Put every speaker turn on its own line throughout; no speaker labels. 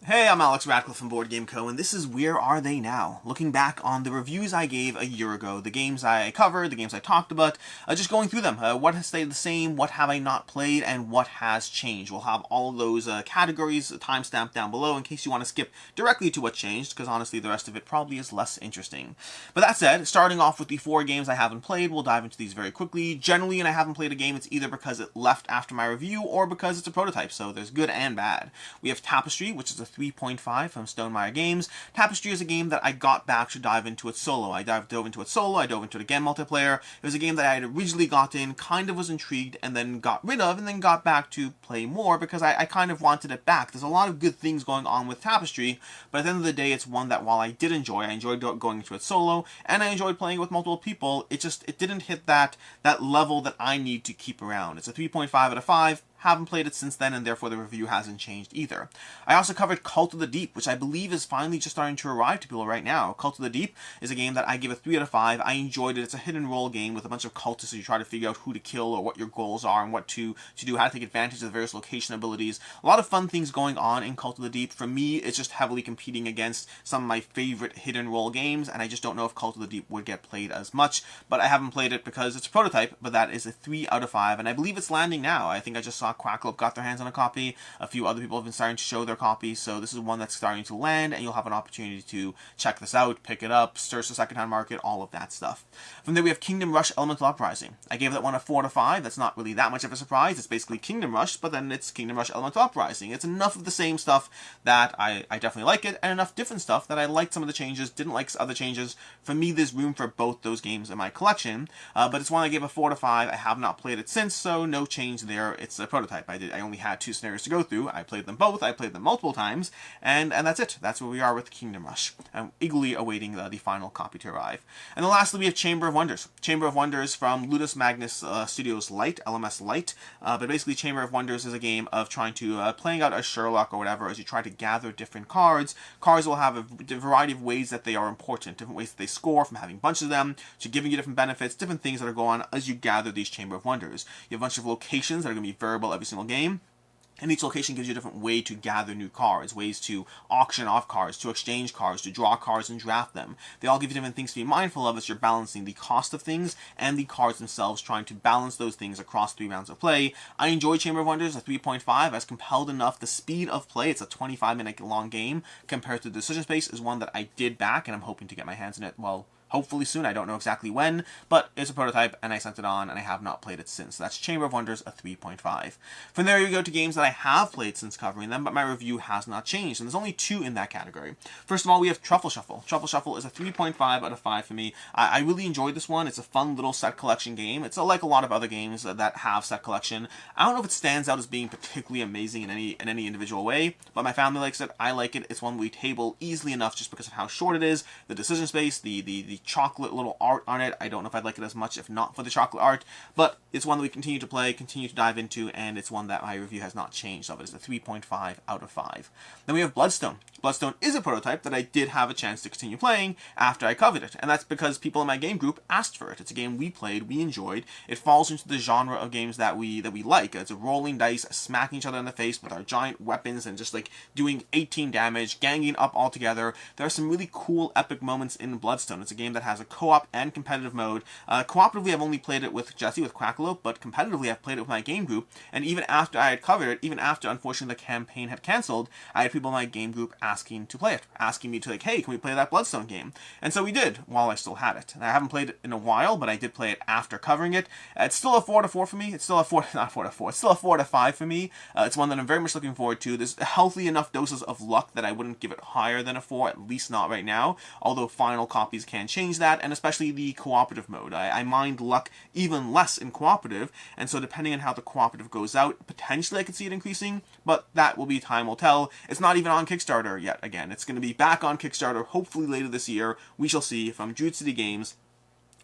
Hey, I'm Alex Radcliffe from Board Game Co., and this is Where Are They Now? Looking back on the reviews I gave a year ago, the games I covered, the games I talked about, just going through them. What has stayed the same, what have I not played, and what has changed. We'll have all of those categories timestamped down below in case you want to skip directly to what changed, because honestly the rest of it probably is less interesting. But that said, starting off with the 4 games I haven't played, we'll dive into these very quickly. Generally, when I haven't played a game, it's either because it left after my review or because it's a prototype, so there's good and bad. We have Tapestry, which is a 3.5 from Stonemaier Games. Tapestry is a game that I got back to dive into it solo. I dove into it solo, I dove into it again multiplayer. It was a game that I had originally got in, kind of was intrigued, and then got rid of, and then got back to play more because I kind of wanted it back. There's a lot of good things going on with Tapestry, but at the end of the day, it's one that while I did enjoy, I enjoyed going into it solo, and I enjoyed playing it with multiple people, it didn't hit that level that I need to keep around. It's a 3.5 out of 5. Haven't played it since then, and therefore the review hasn't changed either. I also covered Cult of the Deep, which I believe is finally just starting to arrive to people right now. Cult of the Deep is a game that I give a 3 out of 5. I enjoyed it. It's a hit and roll game with a bunch of cultists, so you try to figure out who to kill or what your goals are and what to do, how to take advantage of the various location abilities. A lot of fun things going on in Cult of the Deep. For me, it's just heavily competing against some of my favorite hit and roll games, and I just don't know if Cult of the Deep would get played as much, but I haven't played it because it's a prototype, but that is a 3 out of 5, and I believe it's landing now. I think I just saw Quacklope got their hands on a copy. A few other people have been starting to show their copies, so this is one that's starting to land, and you'll have an opportunity to check this out, pick it up, search the secondhand market, all of that stuff. From there we have Kingdom Rush Elemental Uprising. I gave that one a 4 out of 5. That's not really that much of a surprise. It's basically Kingdom Rush, but then it's Kingdom Rush Elemental Uprising. It's enough of the same stuff that I definitely like it, and enough different stuff that I liked some of the changes, didn't like other changes. For me, there's room for both those games in my collection, but it's one I gave a 4 out of 5. I have not played it since, so no change there. It's a prototype. I only had 2 scenarios to go through. I played them both. I played them multiple times, and that's it. That's where we are with Kingdom Rush. I'm eagerly awaiting the final copy to arrive. And then lastly, we have Chamber of Wonders. Chamber of Wonders from Ludus Magnus Studios Light, LMS Light. But basically, Chamber of Wonders is a game of trying to playing out a Sherlock or whatever as you try to gather different cards. Cards will have a variety of ways that they are important, different ways that they score from having bunches of them to giving you different benefits, different things that are going on as you gather these Chamber of Wonders. You have a bunch of locations that are going to be variable every single game. And each location gives you a different way to gather new cards, ways to auction off cards, to exchange cards, to draw cards and draft them. They all give you different things to be mindful of as you're balancing the cost of things and the cards themselves, trying to balance those things across 3 rounds of play. I enjoy Chamber of Wonders, a 3.5. I was compelled enough. The speed of play, it's a 25-minute long game, compared to Decision Space, is one that I did back, and I'm hoping to get my hands in it, well, hopefully soon. I don't know exactly when, but it's a prototype, and I sent it on, and I have not played it since. So that's Chamber of Wonders, a 3.5. From there, we go to games that I have played since covering them, but my review has not changed, and there's only 2 in that category. First of all, we have Truffle Shuffle. Truffle Shuffle is a 3.5 out of 5 for me. I really enjoyed this one. It's a fun little set collection game. It's like a lot of other games that have set collection. I don't know if it stands out as being particularly amazing in any individual way, but my family likes it. I like it. It's one we table easily enough just because of how short it is, the decision space, the chocolate little art on it. I don't know if I'd like it as much if not for the chocolate art, but it's one that we continue to play, continue to dive into, and it's one that my review has not changed of it. It's a 3.5 out of 5. Then we have Bloodstone. Bloodstone is a prototype that I did have a chance to continue playing after I covered it, and that's because people in my game group asked for it. It's a game we played, we enjoyed. It falls into the genre of games that we like. It's a rolling dice, smacking each other in the face with our giant weapons and just like doing 18 damage, ganging up all together. There are some really cool epic moments in Bloodstone. It's a game that has a co-op and competitive mode. Cooperatively, I've only played it with Jesse, with Quackalope, but competitively, I've played it with my game group, and even after I had covered it, even after, unfortunately, the campaign had cancelled, I had people in my game group asking to play it, asking me to, like, hey, can we play that Bloodstone game? And so we did, while I still had it. And I haven't played it in a while, but I did play it after covering it. It's still a 4 out of 4 for me. It's still a 4, not 4 out of 4, it's still a 4 out of 5 for me. It's one that I'm very much looking forward to. There's healthy enough doses of luck that I wouldn't give it higher than a 4, at least not right now, although final copies can change that, and especially the cooperative mode. I mind luck even less in cooperative, and so depending on how the cooperative goes out, potentially I could see it increasing, but that will be time will tell. It's not even on Kickstarter yet. Again, it's going to be back on Kickstarter hopefully later this year. We shall see, from Druid City Games.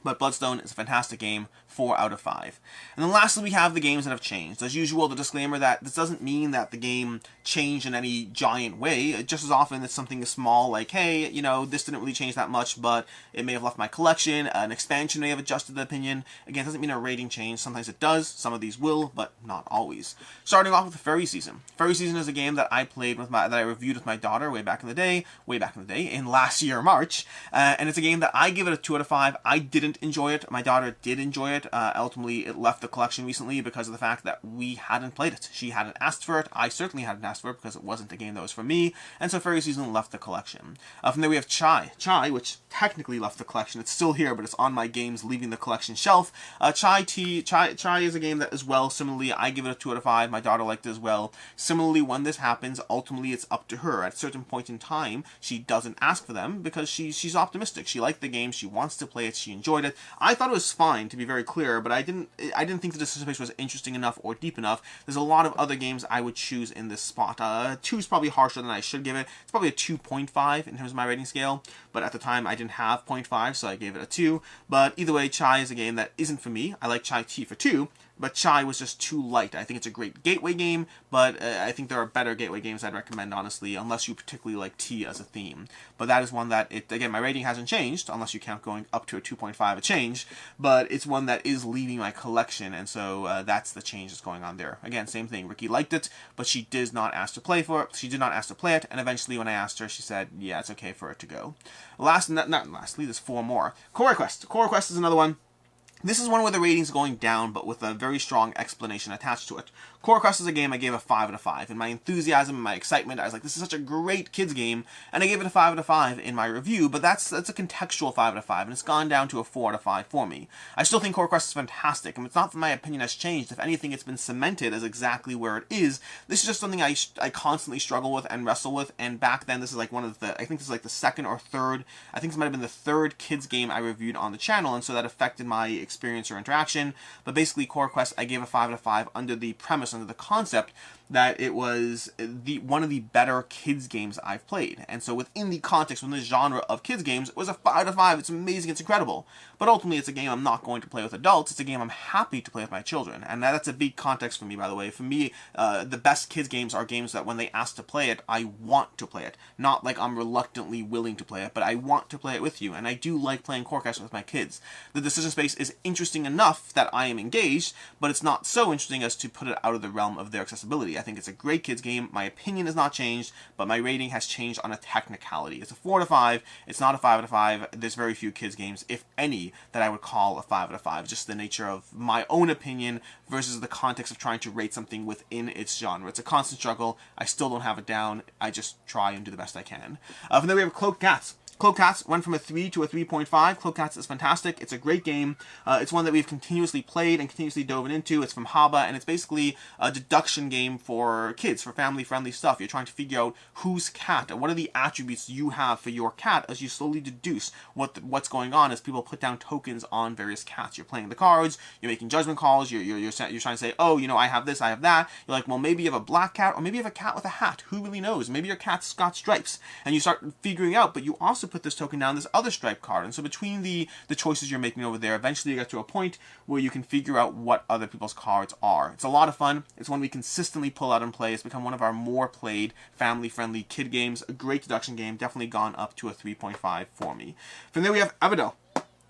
But Bloodstone is a fantastic game, 4 out of 5. And then lastly, we have the games that have changed. As usual, the disclaimer that this doesn't mean that the game changed in any giant way. Just as often, it's something small like, hey, you know, this didn't really change that much, but it may have left my collection. An expansion may have adjusted the opinion. Again, it doesn't mean a rating change. Sometimes it does. Some of these will, but not always. Starting off with Fairy Season. Fairy Season is a game that I played with that I reviewed with my daughter way back in the day, in last year, March. And it's a game that I give it a 2 out of 5. I didn't enjoy it. My daughter did enjoy it. Ultimately, it left the collection recently because of the fact that we hadn't played it. She hadn't asked for it. I certainly hadn't asked for it because it wasn't a game that was for me. And so Fairy Season left the collection. From there we have Chai. Chai, which technically left the collection. It's still here, but it's on my games leaving the collection shelf. Chai is a game that as well, similarly, I give it a 2 out of 5. My daughter liked it as well. Similarly, when this happens, ultimately it's up to her. At a certain point in time, she doesn't ask for them because she's optimistic. She liked the game. She wants to play it. She enjoyed it. I thought it was fine, to be very clear, but I didn't think the decision space was interesting enough or deep enough. There's a lot of other games I would choose in this spot. 2 is probably harsher than I should give it. It's probably a 2.5 in terms of my rating scale, but at the time I didn't have 0.5, so I gave it a 2. But either way, Chai is a game that isn't for me. I like Chai Tea for 2, but Chai was just too light. I think it's a great gateway game, but I think there are better gateway games I'd recommend, honestly, unless you particularly like tea as a theme. But that is one that, again, my rating hasn't changed, unless you count going up to a 2.5 a change, but it's one that is leaving my collection, and so that's the change that's going on there. Again, same thing. Ricky liked it, but she did not ask to play for it. She did not ask to play it, and eventually when I asked her, she said, yeah, it's okay for it to go. Lastly, there's 4 more. Coraquest. Coraquest is another one. This is one where the rating's going down, but with a very strong explanation attached to it. Coraquest is a game I gave a 5 out of 5. In my enthusiasm and my excitement, I was like, this is such a great kids game, and I gave it a 5 out of 5 in my review, but that's a contextual 5 out of 5, and it's gone down to a 4 out of 5 for me. I still think Coraquest is fantastic, and it's not that my opinion has changed. If anything, it's been cemented as exactly where it is. This is just something I constantly struggle with and wrestle with, and back then, this is like one of the, I think this is like the second or third, I think this might have been the third kids game I reviewed on the channel, and so that affected my experience or interaction. But basically, Coraquest, I gave a 5 out of 5 under the premise, under the concept that it was one of the better kids games I've played. And so within the context, within the genre of kids games, it was a 5 out of 5. It's amazing, it's incredible. But ultimately, it's a game I'm not going to play with adults. It's a game I'm happy to play with my children. And that's a big context for me, by the way. For me, the best kids games are games that when they ask to play it, I want to play it. Not like I'm reluctantly willing to play it, but I want to play it with you. And I do like playing Coraquest with my kids. The decision space is interesting enough that I am engaged, but it's not so interesting as to put it out of the realm of their accessibility. I think it's a great kids game. My opinion has not changed, but my rating has changed on a technicality. It's a 4 out of 5. It's not a 5 out of 5. There's very few kids games, if any, that I would call a 5 out of 5. Just the nature of my own opinion versus the context of trying to rate something within its genre. It's a constant struggle. I still don't have it down. I just try and do the best I can. From there we have Cloaked Cats. Cloaked Cats went from a 3 to a 3.5. Cloaked Cats is fantastic. It's a great game. It's one that we've continuously played and continuously dove into. It's from Haba, and it's basically a deduction game for kids, for family-friendly stuff. You're trying to figure out whose cat, and what are the attributes you have for your cat as you slowly deduce what's going on as people put down tokens on various cats. You're playing the cards, you're making judgment calls, you're trying to say, oh, you know, I have this, I have that. You're like, well, maybe you have a black cat, or maybe you have a cat with a hat. Who really knows? Maybe your cat's got stripes. And you start figuring out, but you also put this token down this other stripe card, and so between the choices you're making over there, eventually you get to a point where you can figure out what other people's cards are. It's a lot of fun. It's one we consistently pull out and play. It's become one of our more played family-friendly kid games. A great deduction game, definitely gone up to a 3.5 for me. From there we have Everdell.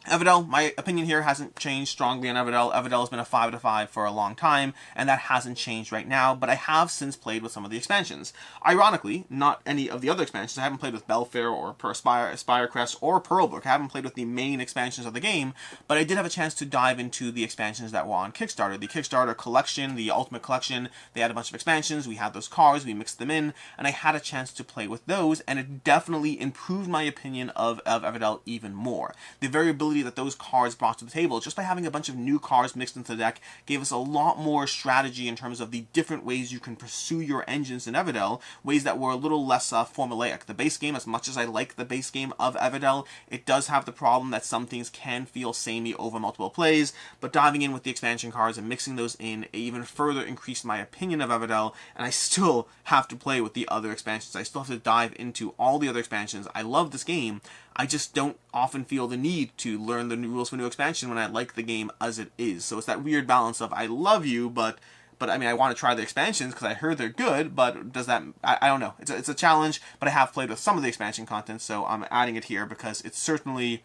Everdell, my opinion here hasn't changed strongly on Everdell. Everdell has been a 5 out of 5 for a long time, and that hasn't changed right now, but I have since played with some of the expansions. Ironically, not any of the other expansions. I haven't played with Belfair or Spirecrest or Pearlbrook. I haven't played with the main expansions of the game, but I did have a chance to dive into the expansions that were on Kickstarter. The Kickstarter collection, the Ultimate Collection, they had a bunch of expansions. We had those cards, we mixed them in, and I had a chance to play with those, and it definitely improved my opinion of Everdell even more. The variability that those cards brought to the table, just by having a bunch of new cards mixed into the deck, gave us a lot more strategy in terms of the different ways you can pursue your engines in Everdell, ways that were a little less formulaic. The base game, as much as I like the base game of Everdell, it does have the problem that some things can feel samey over multiple plays, but diving in with the expansion cards and mixing those in even further increased my opinion of Everdell, and I still have to play with the other expansions. I still have to dive into all the other expansions. I love this game. I just don't often feel the need to learn the new rules for a new expansion when I like the game as it is. So it's that weird balance of I love you, but I mean, I want to try the expansions because I heard they're good, but does that... I don't know. It's a challenge, but I have played with some of the expansion content, so I'm adding it here because it's certainly...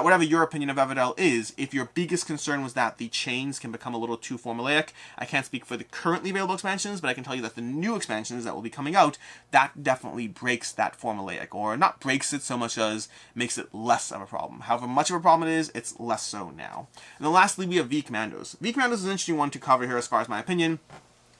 Whatever your opinion of Everdell is, if your biggest concern was that the chains can become a little too formulaic, I can't speak for the currently available expansions, but I can tell you that the new expansions that will be coming out, that definitely breaks that formulaic, or not breaks it so much as makes it less of a problem. However much of a problem it is, it's less so now. And then lastly, we have V-Commandos. V-Commandos is an interesting one to cover here as far as my opinion.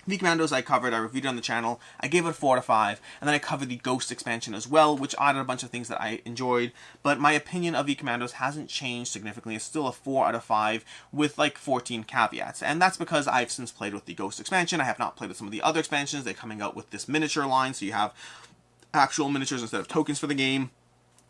V-Commandos I covered, I reviewed it on the channel, I gave it a 4 out of 5, and then I covered the Ghost expansion as well, which added a bunch of things that I enjoyed, but my opinion of V-Commandos hasn't changed significantly. It's still a 4 out of 5 with like 14 caveats, and that's because I've since played with the Ghost expansion. I have not played with some of the other expansions. They're coming out with this miniature line, so you have actual miniatures instead of tokens for the game,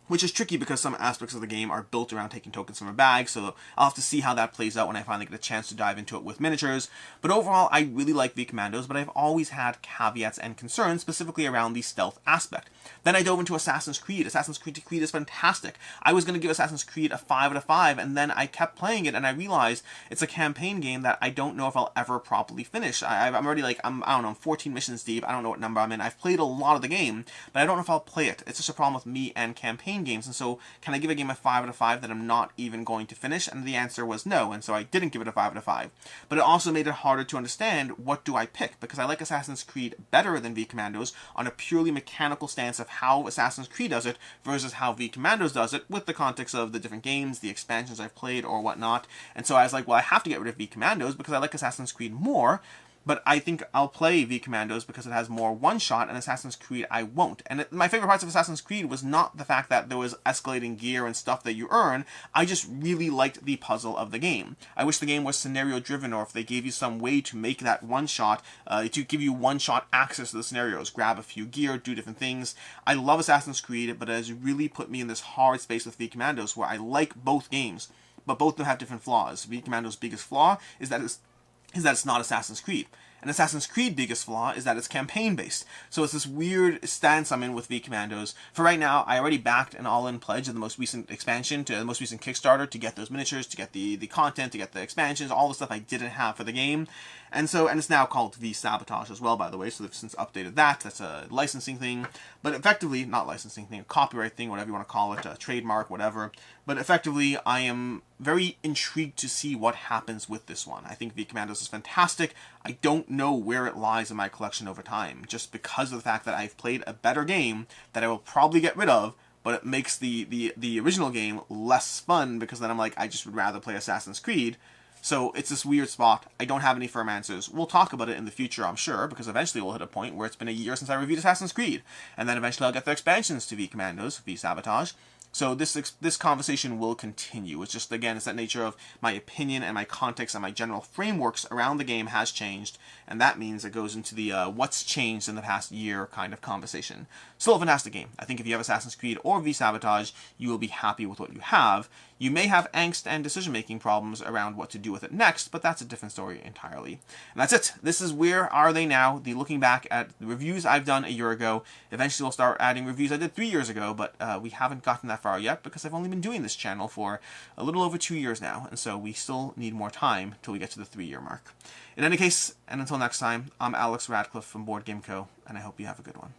which is tricky because some aspects of the game are built around taking tokens from a bag, so I'll have to see how that plays out when I finally get a chance to dive into it with miniatures. But overall, I really like V-Commandos, but I've always had caveats and concerns, specifically around the stealth aspect. Then I dove into Assassin's Creed. Assassin's Creed is fantastic. I was going to give Assassin's Creed a 5 out of 5, and then I kept playing it, and I realized it's a campaign game that I don't know if I'll ever properly finish. I'm already like, I don't know, I'm 14 missions deep, I don't know what number I'm in. I've played a lot of the game, but I don't know if I'll play it. It's just a problem with me and campaign games, and so can I give a game a 5 out of 5 that I'm not even going to finish? And the answer was no, and so I didn't give it a 5 out of 5. But it also made it harder to understand what do I pick, because I like Assassin's Creed better than V-Commandos on a purely mechanical stance of how Assassin's Creed does it versus how V-Commandos does it, with the context of the different games, the expansions I've played, or whatnot. And so I was like, well, I have to get rid of V-Commandos because I like Assassin's Creed more, but I think I'll play V-Commandos because it has more one-shot, and Assassin's Creed I won't. And my favorite parts of Assassin's Creed was not the fact that there was escalating gear and stuff that you earn. I just really liked the puzzle of the game. I wish the game was scenario-driven, or if they gave you some way to make that one-shot, to give you one-shot access to the scenarios, grab a few gear, do different things. I love Assassin's Creed, but it has really put me in this hard space with V-Commandos where I like both games, but both of them have different flaws. V-Commandos' biggest flaw is that it's not Assassin's Creed. And Assassin's Creed's biggest flaw is that it's campaign-based. So it's this weird stance I'm in with V-Commandos. For right now, I already backed an all-in pledge of the most recent expansion, to the most recent Kickstarter, to get those miniatures, to get the content, to get the expansions, all the stuff I didn't have for the game. And it's now called V-Sabotage as well, by the way, so they've since updated that. That's a licensing thing, but effectively, not licensing thing, a copyright thing, whatever you want to call it, a trademark, whatever. But effectively, I am very intrigued to see what happens with this one. I think V-Commandos is fantastic. I don't know where it lies in my collection over time, just because of the fact that I've played a better game that I will probably get rid of, but it makes the original game less fun, because then I'm like, I just would rather play Assassin's Creed. So it's this weird spot. I don't have any firm answers. We'll talk about it in the future, I'm sure, because eventually we'll hit a point where it's been a year since I reviewed Assassin's Creed, and then eventually I'll get the expansions to V-Commandos, V-Sabotage. So this conversation will continue. It's just, again, it's that nature of my opinion and my context and my general frameworks around the game has changed, and that means it goes into the what's changed in the past year kind of conversation. Still a fantastic game. I think if you have Assassin's Creed or V-Sabotage, you will be happy with what you have. You may have angst and decision-making problems around what to do with it next, but that's a different story entirely. And that's it. This is Where Are They Now? The looking back at the reviews I've done a year ago. Eventually we'll start adding reviews I did 3 years ago, but we haven't gotten that far yet because I've only been doing this channel for a little over 2 years now, and so we still need more time till we get to the 3-year mark. In any case, and until next time, I'm Alex Radcliffe from Board Game Co., and I hope you have a good one.